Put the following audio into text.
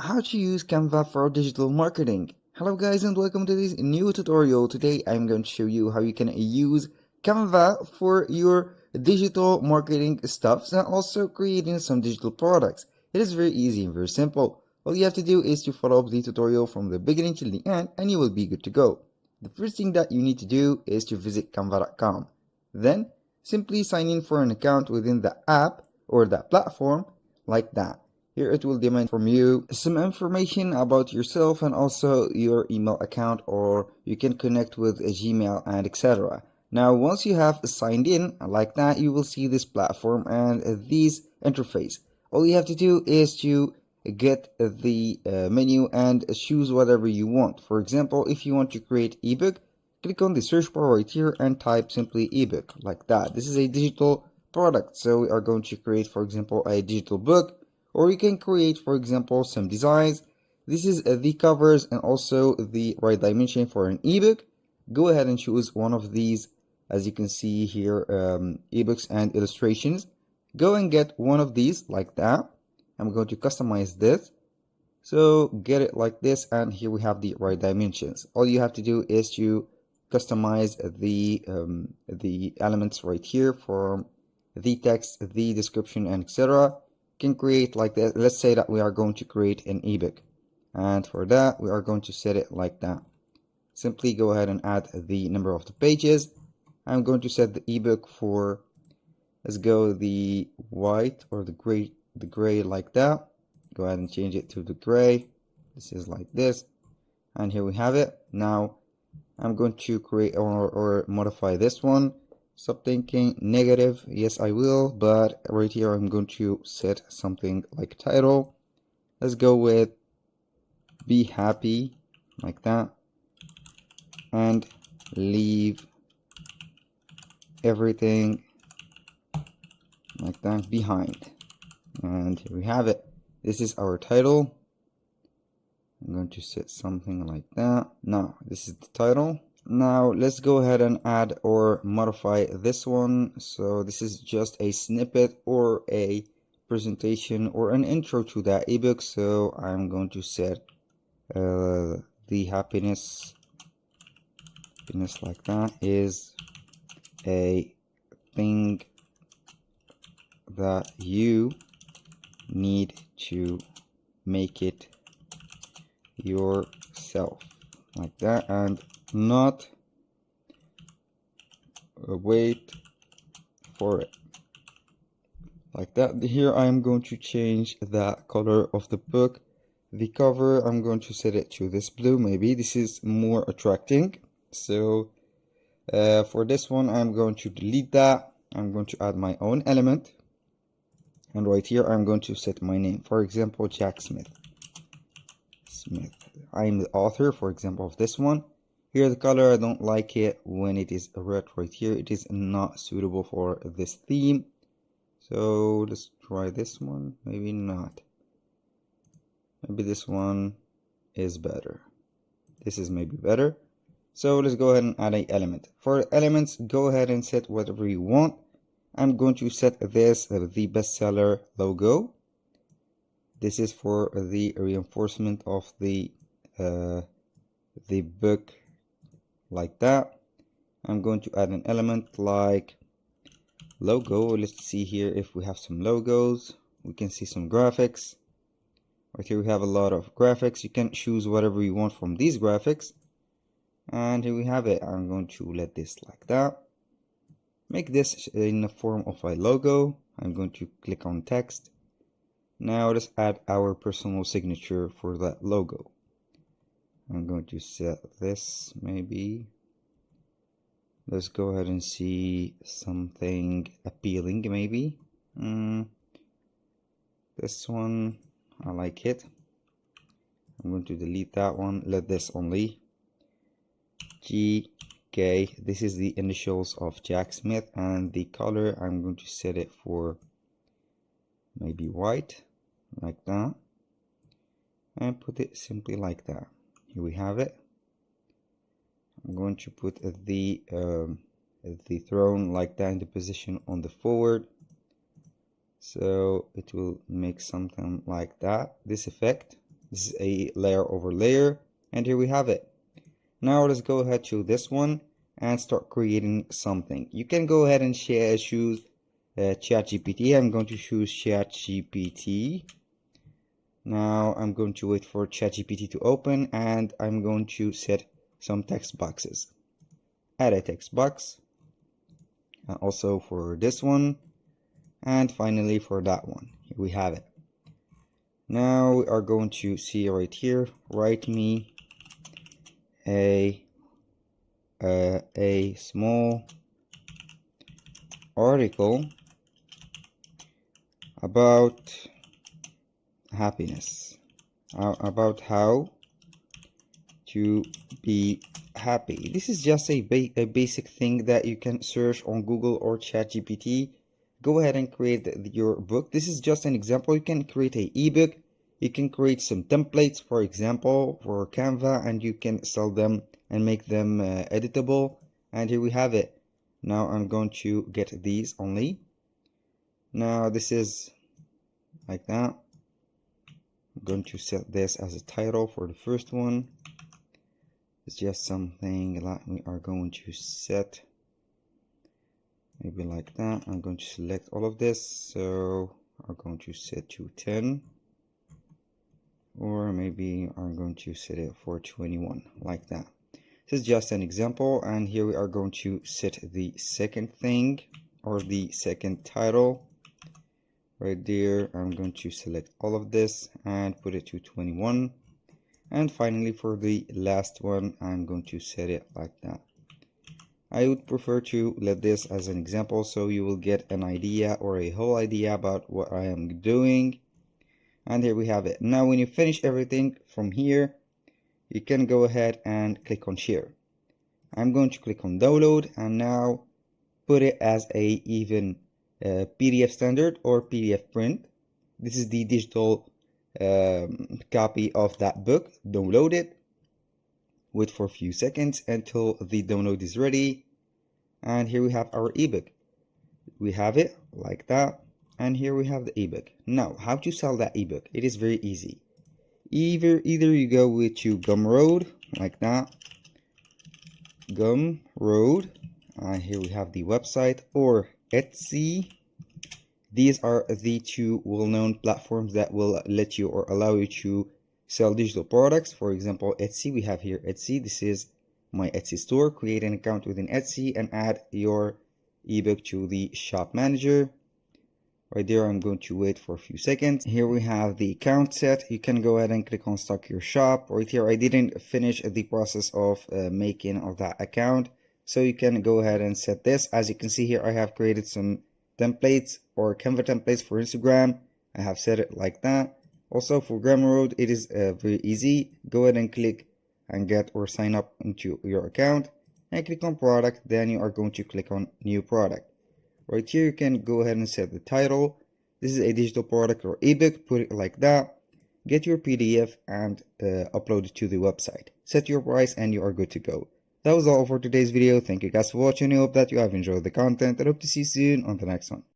How to use Canva for digital marketing. Hello guys and welcome to this new tutorial. Today I'm going to show you how you can use Canva for your digital marketing stuff and also creating some digital products. It is very easy and very simple. All you have to do is to follow up the tutorial from the beginning till the end and you will be good to go. The first thing that you need to do is to visit canva.com. Then simply sign in for an account within the app or that platform like that. Here it will demand from you some information about yourself and also your email account, or you can connect with a Gmail and etc. Now once you have signed in like that, you will see this platform and this interface. All you have to do is to get the menu and choose whatever you want. For example, if you want to create ebook, click on the search bar right here and type simply ebook like that. This is a digital product, so we are going to create, for example, a digital book. Or you can create, for example, some designs. This is the covers and also the right dimension for an ebook. Go ahead and choose one of these, as you can see here, ebooks and illustrations. Go and get one of these like that. I'm going to customize this. So get it like this, and here we have the right dimensions. All you have to do is to customize the elements right here for the text, the description, and etc. Can create like that. Let's say that we are going to create an ebook, and for that we are going to set it like that. Simply go ahead and add the number of the pages. I'm going to set the ebook for, let's go the white or the gray like that. Go ahead and change it to the gray. This is like this, and here we have it. Now I'm going to create or modify this one. Stop thinking negative. Yes, I will, but right here I'm going to set something like title. Let's go with be happy like that, and leave everything like that behind. And here we have it. This is our title. I'm going to set something like that. Now this is the title. Now let's go ahead and add or modify this one. So this is just a snippet or a presentation or an intro to that ebook. So I'm going to set the happiness like that is a thing that you need to make it yourself like that, and not wait for it like that. Here I'm going to change the color of the book. The cover, I'm going to set it to this blue. Maybe this is more attracting. So for this one I'm going to delete that. I'm going to add my own element, and right here I'm going to set my name, for example Jack Smith. I'm the author, for example, of this one. Here the color, I don't like it when it is red right here. It is not suitable for this theme. So let's try this one. Maybe not. Maybe this one is better. This is maybe better. So let's go ahead and add an element. For elements, go ahead and set whatever you want. I'm going to set this the bestseller logo. This is for the reinforcement of the book like that. I'm going to add an element like logo. Let's see here if we have some logos. We can see some graphics. Right here we have a lot of graphics. You can choose whatever you want from these graphics, and here we have it. I'm going to let this like that. Make this in the form of a logo. I'm going to click on text. Now let's add our personal signature for that logo. I'm going to set this maybe. Let's go ahead and see something appealing maybe. This one, I like it. I'm going to delete that one. Let this only. GK, this is the initials of Jack Smith, and the color I'm going to set it for maybe white like that, and put it simply like that. Here we have it. I'm going to put the throne like that in the position on the forward, so it will make something like that, this effect. This is a layer over layer, and here we have it. Now let's go ahead to this one and start creating something. You can go ahead and choose ChatGPT. I'm going to choose ChatGPT. Now I'm going to wait for ChatGPT to open, and I'm going to set some text boxes. Add a text box, also for this one, and finally for that one. Here we have it. Now we are going to see right here, write me a small article about happiness, about how to be happy. This is just a basic thing that you can search on Google or ChatGPT. Go ahead and create your book. This is just an example. You can create an ebook. You can create some templates, for example, for Canva, and you can sell them and make them editable. And here we have it. Now I'm going to get these only. Now this is like that. I'm going to set this as a title for the first one. It's just something that we are going to set, maybe like that. I'm going to select all of this, so I'm going to set to 10, or maybe I'm going to set it for 21, like that. This is just an example, and here we are going to set the second thing, or the second title. Right there, I'm going to select all of this and put it to 21. And finally, for the last one, I'm going to set it like that. I would prefer to let this as an example so you will get an idea or a whole idea about what I am doing. And here we have it. Now when you finish everything from here, you can go ahead and click on share. I'm going to click on download and now put it as a PDF standard or PDF print. This is the digital copy of that book. Download it, wait for a few seconds until the download is ready, and here we have our ebook. We have it like that, and here we have the ebook. Now how to sell that ebook? It is very easy. Either you go with Gumroad like that, Gumroad, and here we have the website, or Etsy. These are the two well-known platforms that will let you or allow you to sell digital products. For example, Etsy, we have here Etsy. This is my Etsy store. Create an account within Etsy and add your ebook to the shop manager. Right there, I'm going to wait for a few seconds. Here we have the account set. You can go ahead and click on stock your shop. Right here, I didn't finish the process of making of that account, so you can go ahead and set this. As you can see here, I have created some templates or Canva templates for Instagram. I have set it like that. Also for Gumroad, it is very easy. Go ahead and click and get or sign up into your account and click on product. Then you are going to click on new product. Right here, you can go ahead and set the title. This is a digital product or ebook. Put it like that. Get your PDF and upload it to the website. Set your price and you are good to go. That was all for today's video. Thank you guys for watching. I hope that you have enjoyed the content and hope to see you soon on the next one.